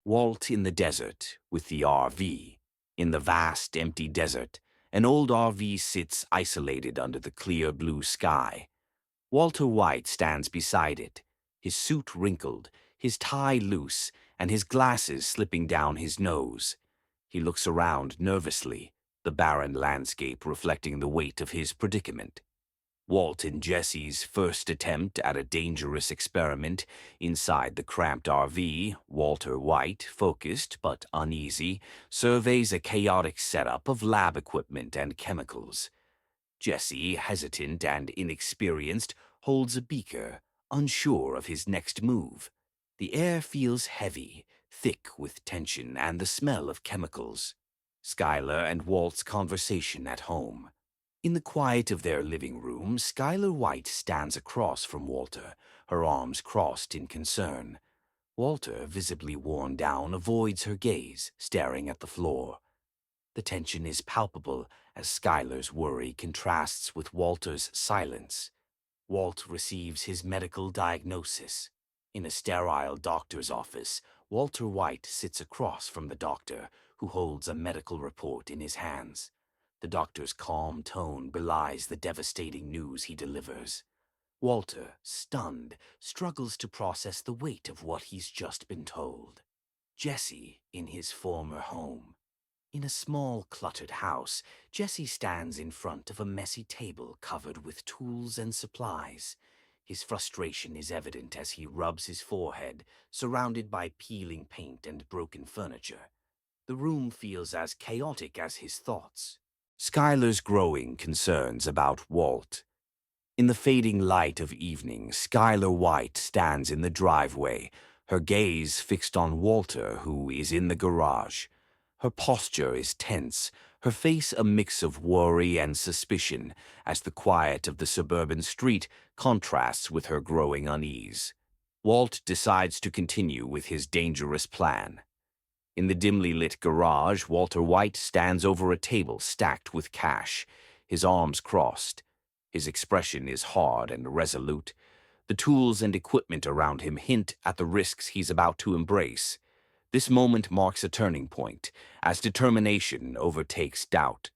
Walt in the desert with the RV. In the vast, empty desert, an old RV sits isolated under the clear blue sky. Walter White stands beside it, his suit wrinkled, his tie loose, and his glasses slipping down his nose. He looks around nervously, the barren landscape reflecting the weight of his predicament. Walt and Jesse's first attempt at a dangerous experiment inside the cramped RV, Walter White, focused but uneasy, surveys a chaotic setup of lab equipment and chemicals. Jesse, hesitant and inexperienced, holds a beaker, unsure of his next move. The air feels heavy, thick with tension and the smell of chemicals. Skylar and Walt's conversation at home. In the quiet of their living room, Skylar White stands across from Walter, her arms crossed in concern. Walter, visibly worn down, avoids her gaze, staring at the floor. The tension is palpable as Skylar's worry contrasts with Walter's silence. Walt receives his medical diagnosis. In a sterile doctor's office, Walter White sits across from the doctor, who holds a medical report in his hands. The doctor's calm tone belies the devastating news he delivers. Walter, stunned, struggles to process the weight of what he's just been told. Jesse, in his former home. In a small, cluttered house, Jesse stands in front of a messy table covered with tools and supplies. His frustration is evident as he rubs his forehead, surrounded by peeling paint and broken furniture. The room feels as chaotic as his thoughts. Skylar's growing concerns about Walt. In the fading light of evening, Skylar White stands in the driveway, her gaze fixed on Walter, who is in the garage. Her posture is tense, her face a mix of worry and suspicion, as the quiet of the suburban street contrasts with her growing unease. Walt decides to continue with his dangerous plan. In the dimly lit garage, Walter White stands over a table stacked with cash, his arms crossed. His expression is hard and resolute. The tools and equipment around him hint at the risks he's about to embrace. This moment marks a turning point, as determination overtakes doubt.